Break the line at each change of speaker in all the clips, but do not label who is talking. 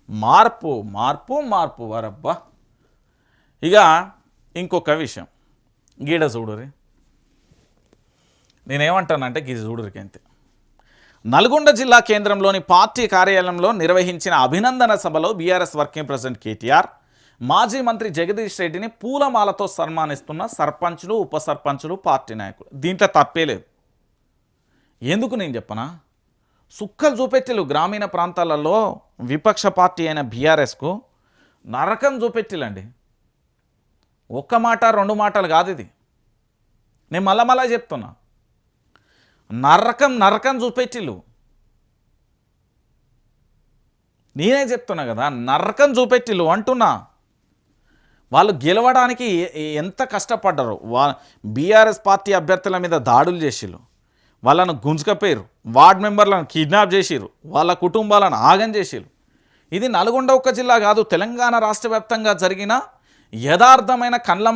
మార్పు మార్పు మార్పు వరబ్బా. ఇక ఇంకొక విషయం గీడ చూడురి, నేనేమంటానంటే గీడ చూడురికి అంతే. నల్గొండ జిల్లా కేంద్రంలోని పార్టీ కార్యాలయంలో నిర్వహించిన అభినందన సభలో బీఆర్ఎస్ వర్కింగ్ ప్రెసిడెంట్ కేటీఆర్ మాజీ మంత్రి జగదీష్ రెడ్డిని పూలమాలతో సన్మానిస్తున్న సర్పంచులు ఉప సర్పంచులు పార్టీ నాయకులు. దీంట్లో తప్పే లేదు. ఎందుకు నేను చెప్పనా, సుక్కలు చూపెట్టిలు గ్రామీణ ప్రాంతాలలో విపక్ష పార్టీ అయిన బీఆర్ఎస్కు నరకం చూపెట్టిలండి. ఒక్క మాట రెండు మాటలు కాదు ఇది, నేను మళ్ళా చెప్తున్నా. నరకం నరకం చూపెట్టిలు. నేనే చెప్తున్నా కదా, నరకం చూపెట్టిలు అంటున్నా. వాళ్ళు గెలవడానికి ఎంత కష్టపడ్డారు. బీఆర్ఎస్ పార్టీ అభ్యర్థుల మీద దాడులు చేసిరు, వాళ్ళను గుంజుకపోయారు, వార్డ్ మెంబర్లను కిడ్నాప్ చేసిరు, వాళ్ళ కుటుంబాలను ఆగం చేసిరు. ఇది నల్గొండ ఒక్క జిల్లా కాదు, తెలంగాణ రాష్ట్ర వ్యాప్తంగా జరిగిన యథార్థమైన కళ్ళ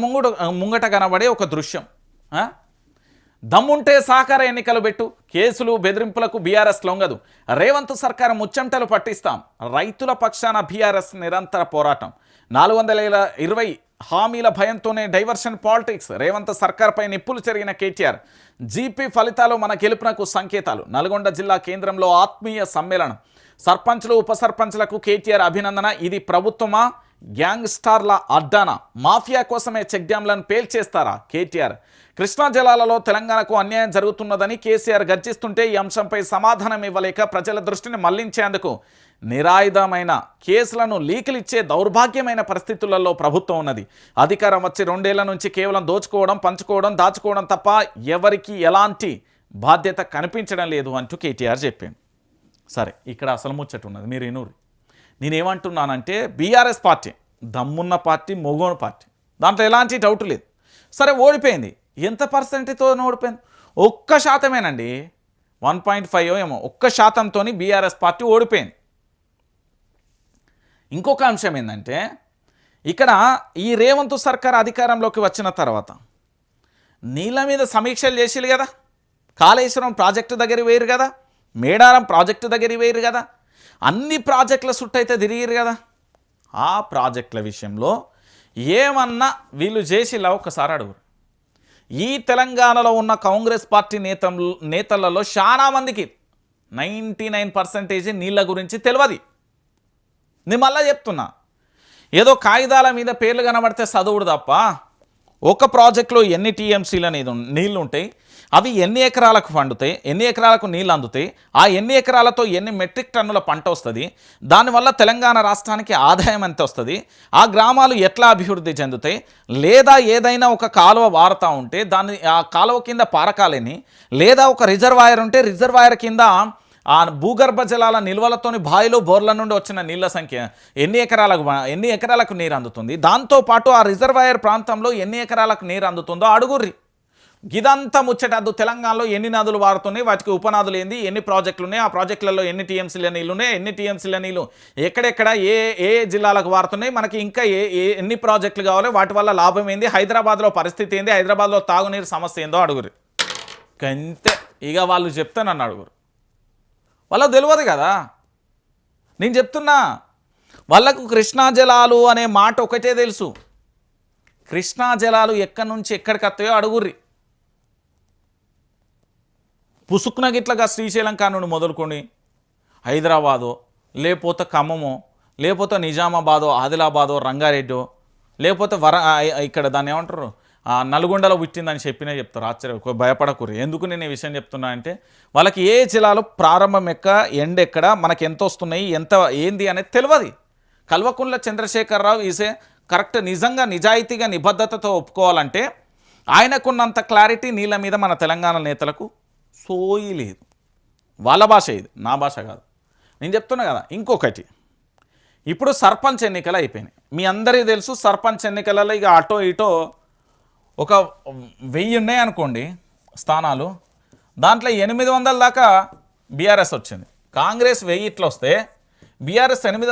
ముంగట కనబడే ఒక దృశ్యం. దమ్ముంటే సహకార ఎన్నికలు పెట్టు, కేసులు బెదిరింపులకు బీఆర్ఎస్ లొంగదు, రేవంత్ సర్కారు ముచ్చెమటలు పట్టిస్తాం, రైతుల పక్షాన బీఆర్ఎస్ నిరంతర పోరాటం, 420 హామీల భయంతోనే డైవర్షన్ పాలిటిక్స్, రేవంత్ సర్కార్పై నిప్పులు చెరిగిన కేటీఆర్, జీపీ ఫలితాలు మన గెలుపునకు సంకేతాలు, నల్గొండ జిల్లా కేంద్రంలో ఆత్మీయ సమ్మేళనం, సర్పంచ్లు ఉప సర్పంచ్లకు కేటీఆర్ అభినందన. ఇది ప్రభుత్వమా గ్యాంగ్స్టార్ల అడ్డానా, మాఫియా కోసమే చెక్ డ్యాంలను పేల్చేస్తారా కేటీఆర్, కృష్ణా జలాలలో తెలంగాణకు అన్యాయం జరుగుతున్నదని కేసీఆర్ గర్జిస్తుంటే ఈ అంశంపై సమాధానం ఇవ్వలేక ప్రజల దృష్టిని మళ్లించేందుకు నిరాయుధమైన కేసులను లీకులిచ్చే దౌర్భాగ్యమైన పరిస్థితులలో ప్రభుత్వం ఉన్నది. అధికారం వచ్చి 2 ఏళ్ల నుంచి కేవలం దోచుకోవడం, పంచుకోవడం, దాచుకోవడం తప్ప ఎవరికి ఎలాంటి బాధ్యత కనిపించడం లేదు అంటూ కేటీఆర్ చెప్పాడు. సరే, ఇక్కడ అసలు ముచ్చట ఉన్నది, మీరు ఇనూరి. నేనేమంటున్నానంటే బీఆర్ఎస్ పార్టీ దమ్మున్న పార్టీ, మొగోని పార్టీ, దాంట్లో ఎలాంటి డౌట్ లేదు. సరే, ఓడిపోయింది. ఎంత పర్సెంట్తో ఓడిపోయింది? 1%. 1.5 ఏమో 1%తో బీఆర్ఎస్ పార్టీ ఓడిపోయింది. ఇంకొక అంశం ఏంటంటే, ఇక్కడ ఈ రేవంత్ సర్కార్ అధికారంలోకి వచ్చిన తర్వాత నీళ్ళ మీద సమీక్షలు చేసిరు కదా, కాళేశ్వరం ప్రాజెక్టు దగ్గర వేయరు కదా, మేడారం ప్రాజెక్టు దగ్గర వేయరు కదా, అన్ని ప్రాజెక్టుల చుట్టైతే తిరిగిరు కదా. ఆ ప్రాజెక్టుల విషయంలో ఏమన్నా వీళ్ళు చేసిలా ఒకసారి అడుగురు. ఈ తెలంగాణలో ఉన్న కాంగ్రెస్ పార్టీ నేతలలో చాలా మందికి 99% నీళ్ళ గురించి తెలియదు. నేను మళ్ళా చెప్తున్నా, ఏదో కాగితాల మీద పేర్లు కనబడితే చదువుడు తప్ప ఒక ప్రాజెక్టులో ఎన్ని టీఎంసీలు అనేది నీళ్ళు ఉంటాయి, అవి ఎన్ని ఎకరాలకు పండుతాయి, ఎన్ని ఎకరాలకు నీళ్ళు అందుతాయి, ఆ ఎన్ని ఎకరాలతో ఎన్ని మెట్రిక్ టన్నుల పంట వస్తుంది, దానివల్ల తెలంగాణ రాష్ట్రానికి ఆదాయం ఎంత వస్తుంది, ఆ గ్రామాలు ఎట్లా అభివృద్ధి చెందుతాయి, లేదా ఏదైనా ఒక కాలువ వారుతూ ఉంటే దాన్ని ఆ కాలువ కింద పారకాలని, లేదా ఒక రిజర్వాయర్ ఉంటే రిజర్వాయర్ కింద ఆ భూగర్భ జలాల నిల్వలతోని బావిలో బోర్ల నుండి వచ్చిన నీళ్ళ సంఖ్య ఎన్ని ఎకరాలకు నీరు అందుతుంది, దాంతోపాటు ఆ రిజర్వాయర్ ప్రాంతంలో ఎన్ని ఎకరాలకు నీరు అందుతుందో అడుగుర్రి. ఇదంతా ముచ్చటద్దు. తెలంగాణలో ఎన్ని నదులు వారుతున్నాయి, వాటికి ఉపనదులు ఏంది, ఎన్ని ప్రాజెక్టులు ఉన్నాయి, ఆ ప్రాజెక్టులలో ఎన్ని టీఎంసీల నీళ్ళు ఉన్నాయి, ఎన్ని టీఎంసీల నీళ్ళు ఎక్కడెక్కడ ఏ జిల్లాలకు వారుతున్నాయి, మనకి ఇంకా ఎన్ని ప్రాజెక్టులు కావాలి, వాటి వల్ల లాభం ఏంది, హైదరాబాద్లో పరిస్థితి ఏంది, హైదరాబాద్లో తాగునీరు సమస్య ఏందో అడుగురు. అంతే. ఇక వాళ్ళు చెప్తే నన్ను అడుగురు. వాళ్ళకు తెలియదు కదా. నేను చెప్తున్నా, వాళ్ళకు కృష్ణా జలాలు అనే మాట ఒకటే తెలుసు. కృష్ణా జలాలు ఎక్కడి నుంచి ఎక్కడికి వస్తాయో అడుగుర్రి. పుసుకున గిట్లగా శ్రీశైలం కానుండి మొదలుకొని హైదరాబాదో, లేకపోతే ఖమ్మమో, లేకపోతే నిజామాబాదో, ఆదిలాబాదో, రంగారెడ్డో, లేకపోతే ఇక్కడ దాన్ని ఏమంటారు నల్గొండలో పుట్టిందని చెప్పినే చెప్తారు. ఆశ్చర్య భయపడకూరు. ఎందుకు నేను ఈ విషయం చెప్తున్నా అంటే, వాళ్ళకి ఏ జిల్లాలో ప్రారంభం ఎండ్ ఎక్కడ, మనకి ఎంత వస్తున్నాయి, ఎంత ఏంది అనేది తెలియదు. కల్వకుంట్ల చంద్రశేఖరరావు ఈసే కరెక్ట్, నిజంగా నిజాయితీగా నిబద్ధతతో ఒప్పుకోవాలంటే ఆయనకున్నంత క్లారిటీ నీళ్ళ మీద మన తెలంగాణ నేతలకు సోయి లేదు. వాళ్ళ భాష ఇది, నా భాష కాదు. నేను చెప్తున్నా కదా. ఇంకొకటి, ఇప్పుడు సర్పంచ్ ఎన్నికలు అయిపోయినాయి. మీ అందరికీ తెలుసు, సర్పంచ్ ఎన్నికలలో ఇక అటో ఇటో ఒక 1000 ఉన్నాయి అనుకోండి స్థానాలు, దాంట్లో 800 దాకా బీఆర్ఎస్ వచ్చింది. కాంగ్రెస్ 1000 ఇట్లా వస్తే బీఆర్ఎస్ 800